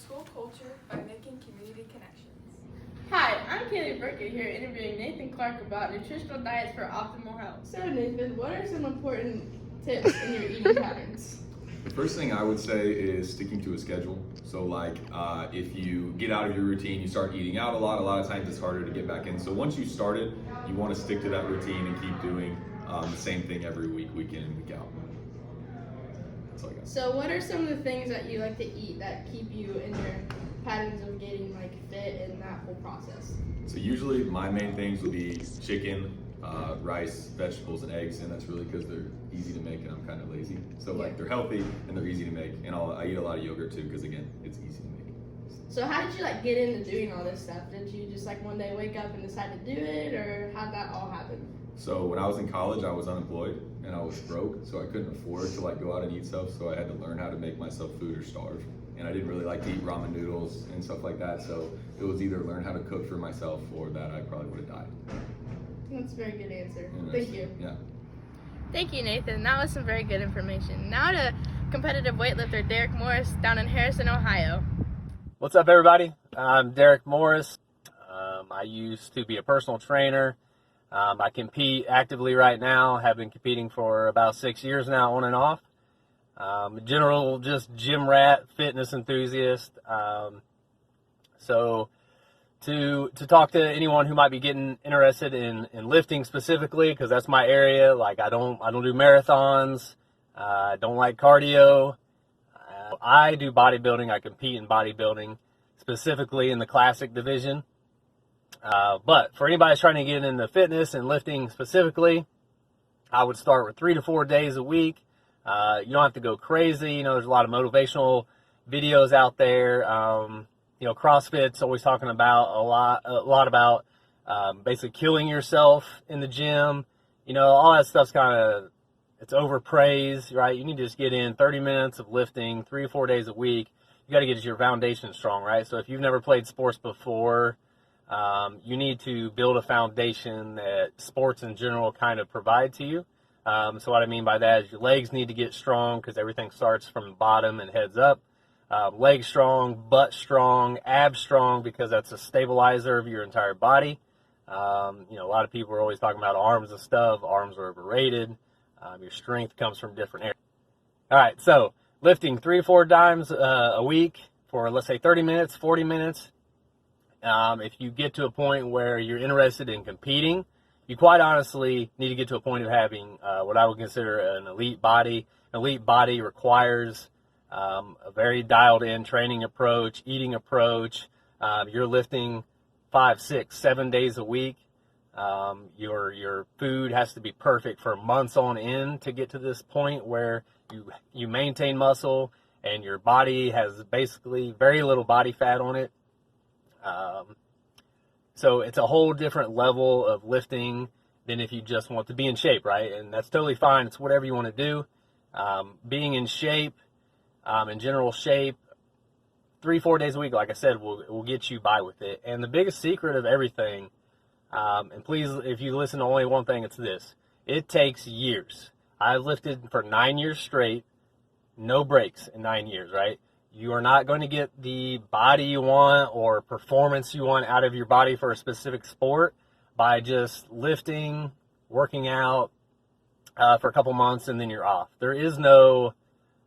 school culture by making community connections. Hi, I'm Kaylee Burkett here interviewing Nathan Clark about nutritional diets for optimal health. So Nathan, what are some important tips in your eating patterns? The first thing I would say is sticking to a schedule. So if you get out of your routine, you start eating out a lot of times it's harder to get back in. So once you started, you want to stick to that routine and keep doing the same thing every week, week in and week out. That's all I got. So what are some of the things that you like to eat that keep you in your patterns of getting fit in that whole process? So usually my main things will be chicken, rice, vegetables, and eggs, and that's really because they're easy to make and I'm kind of lazy. So they're healthy and they're easy to make, and I eat a lot of yogurt too because again, it's easy to make. So how did you get into doing all this stuff? Did you just one day wake up and decide to do it, or how'd that all happen? So when I was in college, I was unemployed and I was broke, so I couldn't afford to go out and eat stuff. So I had to learn how to make myself food or starve. And I didn't really like to eat ramen noodles and stuff like that. So it was either learn how to cook for myself or that I probably would have died. That's a very good answer. And Thank you. Yeah. Thank you, Nathan. That was some very good information. Now to competitive weightlifter Derek Morris down in Harrison, Ohio. What's up, everybody? I'm Derek Morris. I used to be a personal trainer. I compete actively right now. Have been competing for about 6 years now, on and off. General, just gym rat, fitness enthusiast. So to talk to anyone who might be getting interested in lifting specifically, because that's my area. I don't do marathons. I don't like cardio. I do bodybuilding. I compete in bodybuilding, specifically in the classic division. But for anybody that's trying to get into fitness and lifting specifically, I would start with 3 to 4 days a week. You don't have to go crazy. There's a lot of motivational videos out there. CrossFit's always talking about a lot about basically killing yourself in the gym. All that stuff's it's overpraised, right? You need to just get in 30 minutes of lifting 3 or 4 days a week. You got to get your foundation strong, right? So if you've never played sports before, you need to build a foundation that sports in general kind of provide to you. So what I mean by that is your legs need to get strong because everything starts from the bottom and heads up. Legs strong, butt strong, abs strong because that's a stabilizer of your entire body. A lot of people are always talking about arms and stuff. Arms are overrated. Your strength comes from different areas. All right, so lifting 3 or 4 times a week for, let's say, 30 minutes, 40 minutes. If you get to a point where you're interested in competing, you quite honestly need to get to a point of having what I would consider an elite body. An elite body requires a very dialed-in training approach, eating approach. You're lifting 5, 6, 7 days a week. Your food has to be perfect for months on end to get to this point where you maintain muscle and your body has basically very little body fat on it. So it's a whole different level of lifting than if you just want to be in shape, right? And that's totally fine. It's whatever you want to do. Being in shape, in general shape, 3, 4 days a week, like I said, will get you by with it. And the biggest secret of everything, and please, if you listen to only one thing, it's this. It takes years. I've lifted for 9 years straight, no breaks in 9 years, right? You are not going to get the body you want or performance you want out of your body for a specific sport by just lifting, working out for a couple months, and then you're off. There is no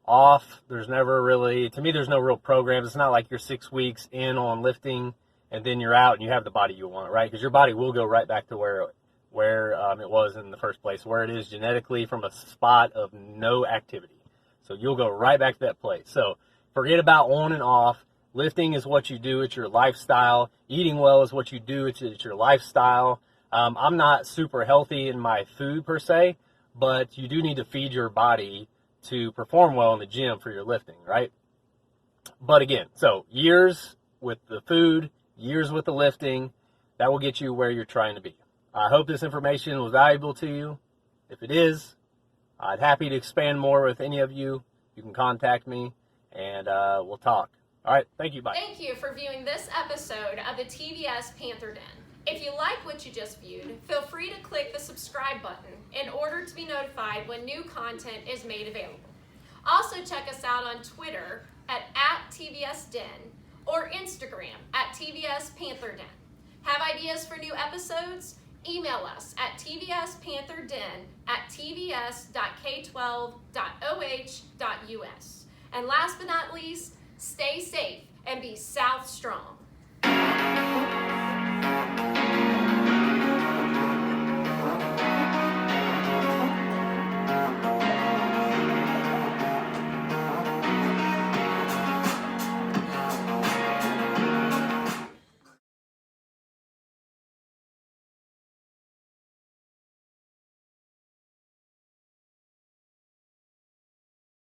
off. There's never really, to me, there's no real program. It's not like you're 6 weeks in on lifting and then you're out and you have the body you want, right? Because your body will go right back to where it was in the first place, where it is genetically from a spot of no activity. So you'll go right back to that place. So forget about on and off. Lifting is what you do. It's your lifestyle. Eating well is what you do. It's your lifestyle. I'm not super healthy in my food per se, but you do need to feed your body to perform well in the gym for your lifting, right? But again, so years with the food, years with the lifting, that will get you where you're trying to be. I hope this information was valuable to you. If it is, I'd happy to expand more with any of you. You can contact me and we'll talk. All right, thank you, bye. Thank you for viewing this episode of the TVS Panther Den. If you like what you just viewed, feel free to click the subscribe button in order to be notified when new content is made available. Also check us out on Twitter at TVS Den or Instagram at TVS Panther Den. Have ideas for new episodes? Email us at tvspantherdin@tvs.k12.oh.us. And last but not least, stay safe and be South strong.